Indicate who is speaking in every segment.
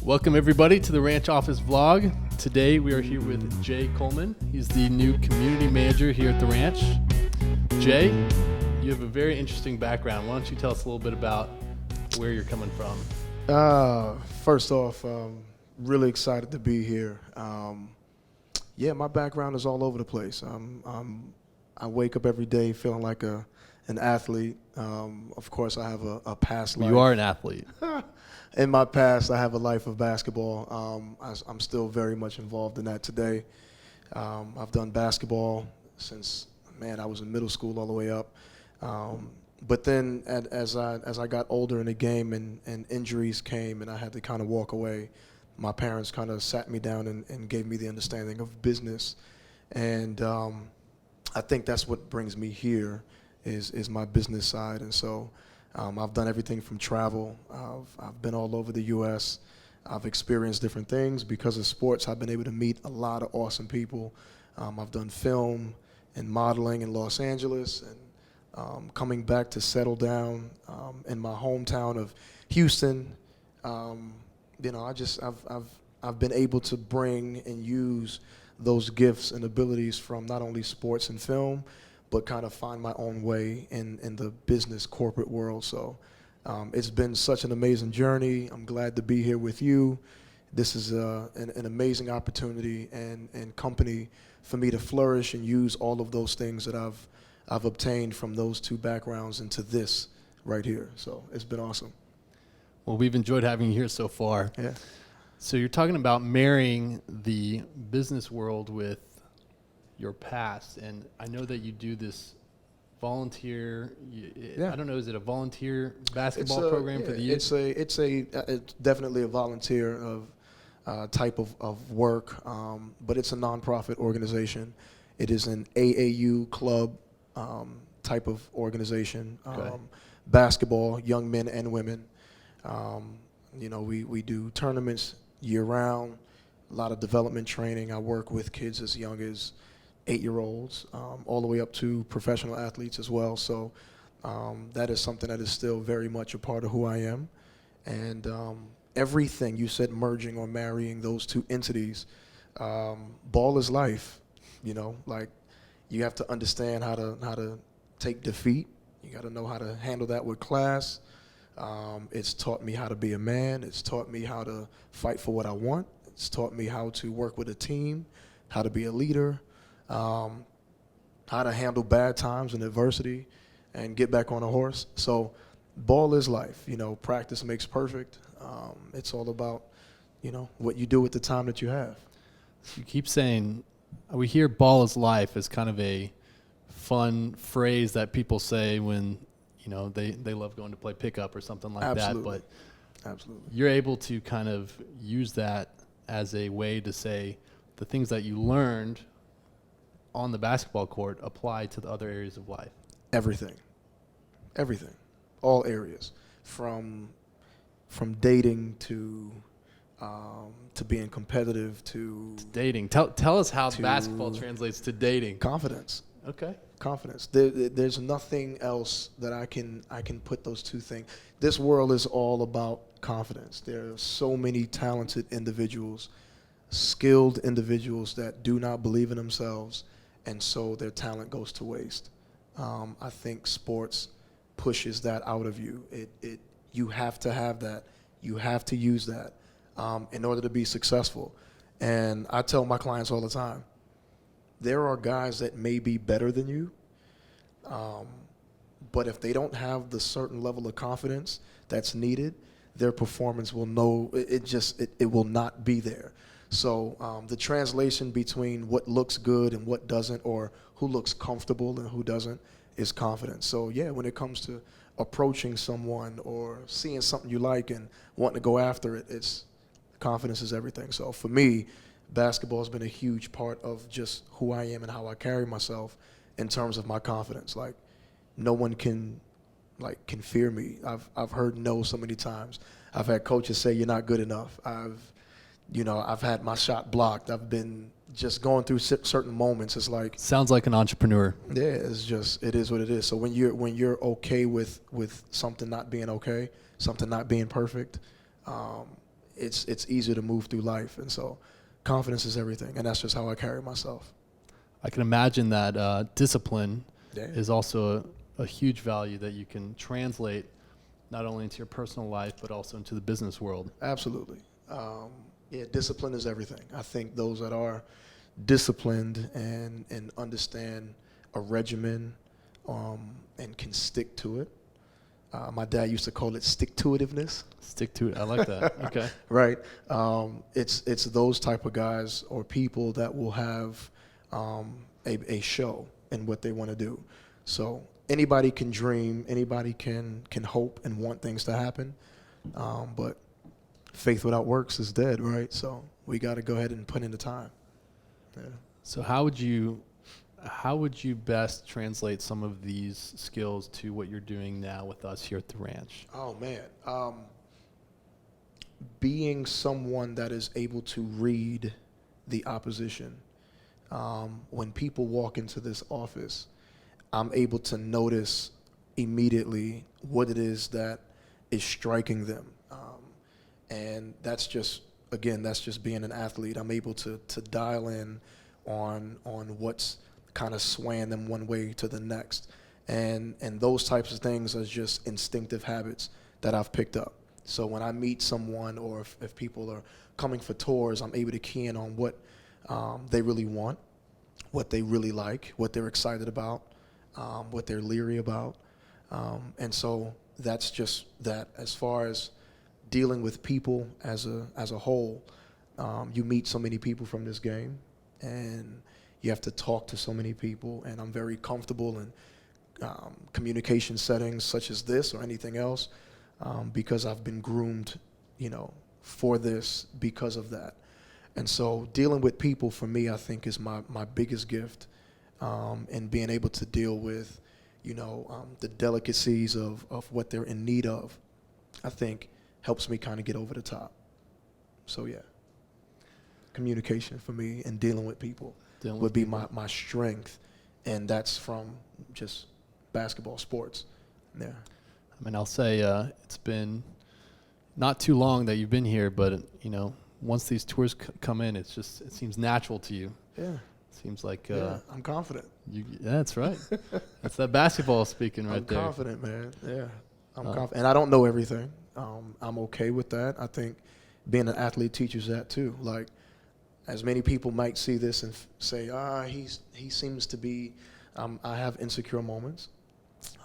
Speaker 1: Welcome everybody to the Ranch Office Vlog. Today we are here with Jay Coleman. He's the new community manager here at the ranch. Jay, you have a very interesting background. Why don't you tell us a little bit about where you're coming from?
Speaker 2: First off, really excited to be here. My background is all over the place. I wake up every day feeling like an athlete. Of course, I have a past life.
Speaker 1: You are an athlete.
Speaker 2: In my past, I have a life of basketball. I'm still very much involved in that today. I've done basketball since, I was in middle school all the way up. But then as I got older in the game and injuries came and I had to kind of walk away, my parents kind of sat me down and gave me the understanding of business. And I think that's what brings me here is my business side. And so I've done everything from travel. I've been all over the U.S. I've experienced different things. Because of sports, I've been able to meet a lot of awesome people. I've done film and modeling in Los Angeles, and coming back to settle down in my hometown of Houston. I've been able to bring and use those gifts and abilities from not only sports and film, but kind of find my own way in the business corporate world. So it's been such an amazing journey. I'm glad to be here with you. This is an amazing opportunity and company for me to flourish and use all of those things that I've obtained from those two backgrounds into this right here. So it's been awesome.
Speaker 1: Well, we've enjoyed having you here so far.
Speaker 2: Yeah.
Speaker 1: So you're talking about marrying the business world with your past, and I know that you do this volunteer. I don't know, is it a volunteer basketball program for the youth?
Speaker 2: It's definitely a volunteer type of work, but it's a nonprofit organization. It is an AAU club type of organization.
Speaker 1: Okay.
Speaker 2: Basketball, young men and women. We do tournaments year round. A lot of development training. I work with kids as young as 8-year-olds, all the way up to professional athletes as well. So that is something that is still very much a part of who I am. And everything you said, merging or marrying those two entities, ball is life. Like you have to understand how to take defeat. You got to know how to handle that with class. It's taught me how to be a man. It's taught me how to fight for what I want. It's taught me how to work with a team, how to be a leader, how to handle bad times and adversity and get back on a horse. So ball is life. Practice makes perfect. It's all about, what you do with the time that you have.
Speaker 1: You keep saying, we hear ball is life as kind of a fun phrase that people say when, they love going to play pickup or something like
Speaker 2: Absolutely.
Speaker 1: that. But
Speaker 2: Absolutely.
Speaker 1: You're able to kind of use that as a way to say the things that you learned on the basketball court apply to the other areas of life.
Speaker 2: Everything, all areas, from dating to being competitive to
Speaker 1: dating. Tell us how basketball translates to dating.
Speaker 2: Confidence.
Speaker 1: Okay.
Speaker 2: Confidence. There's nothing else that I can put those two things. This world is all about confidence. There are so many talented individuals, skilled individuals that do not believe in themselves, and so their talent goes to waste. I think sports pushes that out of you. You have to have that. You have to use that in order to be successful. And I tell my clients all the time, there are guys that may be better than you, but if they don't have the certain level of confidence that's needed, their performance will it will not be there. So the translation between what looks good and what doesn't, or who looks comfortable and who doesn't, is confidence. So yeah, when it comes to approaching someone or seeing something you like and wanting to go after it, confidence is everything. So for me, basketball has been a huge part of just who I am and how I carry myself in terms of my confidence. Like no one can fear me. I've heard no so many times. I've had coaches say you're not good enough. I've had my shot blocked. I've been just going through certain moments. It's like,
Speaker 1: sounds like an entrepreneur.
Speaker 2: Yeah, it is what it is. So when you're okay with something not being okay, something not being perfect, it's easier to move through life. And so confidence is everything, and that's just how I carry myself.
Speaker 1: I can imagine that discipline
Speaker 2: Yeah.
Speaker 1: is also a huge value that you can translate not only into your personal life, but also into the business world.
Speaker 2: Absolutely. Yeah, discipline is everything. I think those that are disciplined and understand a regimen and can stick to it. My dad used to call it stick-to-itiveness.
Speaker 1: Stick to it. I like that. Okay.
Speaker 2: Right. It's those type of guys or people that will have a show in what they want to do. So anybody can dream, anybody can hope and want things to happen, but faith without works is dead, right? So we got to go ahead and put in the time. Yeah.
Speaker 1: So how would you best translate some of these skills to what you're doing now with us here at the ranch?
Speaker 2: Oh man, being someone that is able to read the opposition. When people walk into this office, I'm able to notice immediately what it is that is striking them. And that's just being an athlete. I'm able to dial in on what's kind of swaying them one way to the next. And those types of things are just instinctive habits that I've picked up. So when I meet someone or if people are coming for tours, I'm able to key in on what they really want, what they really like, what they're excited about, what they're leery about. And so that's just that. As far as dealing with people as a whole, you meet so many people from this game, and you have to talk to so many people, and I'm very comfortable in communication settings such as this or anything else because I've been groomed, for this because of that. And so dealing with people for me, I think, is my biggest gift, and being able to deal with, the delicacies of what they're in need of, I think helps me kind of get over the top. So yeah, communication for me and dealing with people would be my strength, and that's from just basketball, sports. Yeah.
Speaker 1: I mean, I'll say it's been not too long that you've been here, but once these tours come in, it seems natural to you.
Speaker 2: Yeah.
Speaker 1: It seems like
Speaker 2: I'm confident.
Speaker 1: Yeah, that's right. That's that basketball speaking right there.
Speaker 2: I'm confident, man. Yeah, I'm confident, and I don't know everything. I'm okay with that. I think being an athlete teaches that too. Like, as many people might see this and say, he seems to be. I have insecure moments.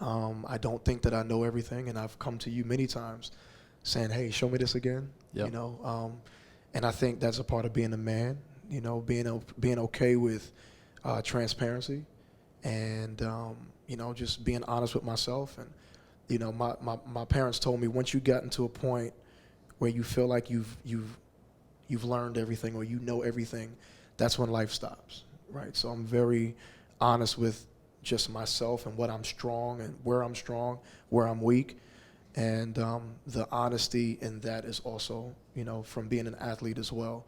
Speaker 2: I don't think that I know everything, and I've come to you many times saying, hey, show me this again.
Speaker 1: Yep.
Speaker 2: And I think that's a part of being a man, being okay with transparency and, just being honest with myself. And, my parents told me, once you get into a point where you feel like you've learned everything or you know everything, that's when life stops, right? So I'm very honest with just myself and what I'm strong and where I'm weak. And the honesty in that is also, from being an athlete as well.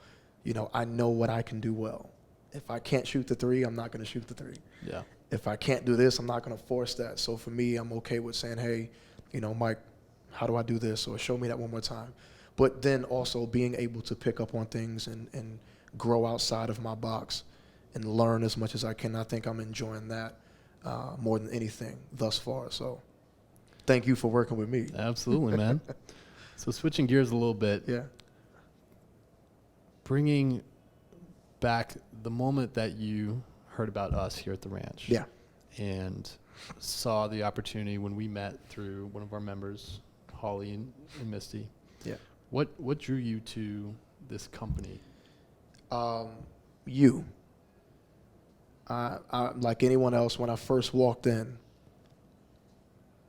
Speaker 2: I know what I can do well. If I can't shoot the three, I'm not going to shoot the three.
Speaker 1: Yeah.
Speaker 2: If I can't do this, I'm not going to force that. So for me, I'm okay with saying, hey, Mike, how do I do this? Or show me that one more time. But then also being able to pick up on things and grow outside of my box and learn as much as I can. I think I'm enjoying that more than anything thus far. So thank you for working with me.
Speaker 1: Absolutely, man. So switching gears a little bit.
Speaker 2: Yeah.
Speaker 1: Bringing back the moment that you heard about us here at the ranch.
Speaker 2: Yeah.
Speaker 1: And saw the opportunity when we met through one of our members, Holly and Misty.
Speaker 2: Yeah.
Speaker 1: What drew you to this company?
Speaker 2: You. I like anyone else, when I first walked in,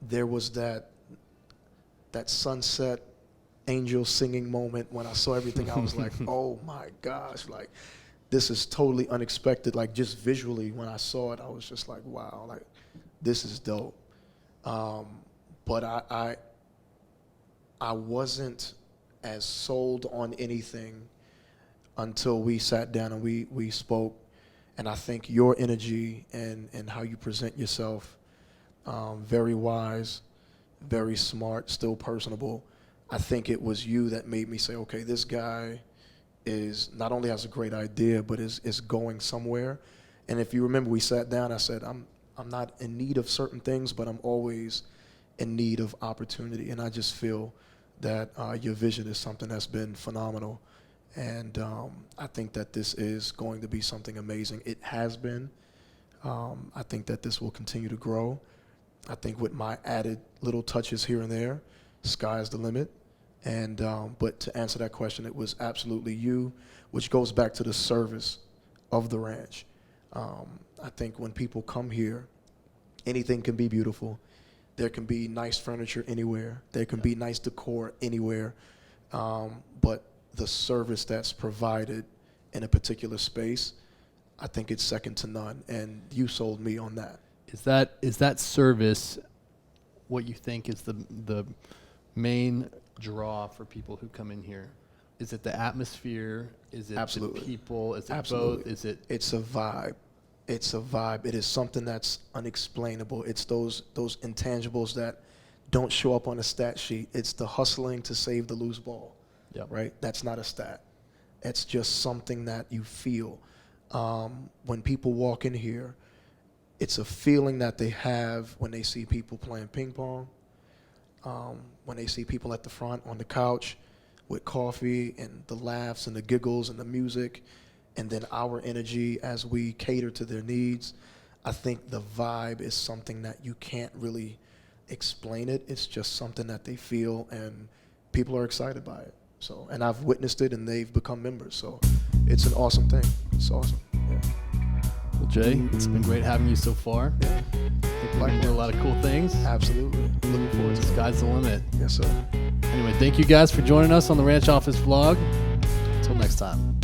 Speaker 2: there was that sunset angel singing moment when I saw everything. I was like, oh my gosh, like this is totally unexpected. Like just visually when I saw it, I was just like, wow, like this is dope. But I wasn't as sold on anything until we sat down and we spoke. And I think your energy and how you present yourself, very wise, very smart, still personable, I think it was you that made me say, okay, this guy is not only has a great idea, but is going somewhere. And if you remember, we sat down. I said, I'm not in need of certain things, but I'm always in need of opportunity. And I just feel that your vision is something that's been phenomenal. And I think that this is going to be something amazing. It has been. I think that this will continue to grow. I think with my added little touches here and there, sky's the limit. And but to answer that question, it was absolutely you, which goes back to the service of the ranch. I think when people come here, anything can be beautiful. There can be nice furniture anywhere. There can be nice decor anywhere. But the service that's provided in a particular space, I think it's second to none. And you sold me on that.
Speaker 1: Is that service what you think is the main draw for people who come in here? Is it the atmosphere? Is it
Speaker 2: Absolutely.
Speaker 1: the people? Is it
Speaker 2: Absolutely.
Speaker 1: both? Is it?
Speaker 2: It's a vibe. It's a vibe. It is something that's unexplainable. It's those intangibles that don't show up on a stat sheet. It's the hustling to save the loose ball.
Speaker 1: Yep.
Speaker 2: Right? That's not a stat. It's just something that you feel. When people walk in here, it's a feeling that they have when they see people playing ping pong, when they see people at the front on the couch with coffee and the laughs and the giggles and the music, and then our energy as we cater to their needs. I think the vibe is something that you can't really explain it. It's just something that they feel, and people are excited by it. So, and I've witnessed it, and they've become members. So it's an awesome thing. It's awesome. Yeah.
Speaker 1: Well, Jay, it's been great having you so far.
Speaker 2: Yeah.
Speaker 1: We're going to do a lot of cool things.
Speaker 2: Absolutely. Looking forward to it.
Speaker 1: Sky's the limit.
Speaker 2: Yes, sir.
Speaker 1: Anyway, thank you guys for joining us on the Ranch Office Vlog. Until next time.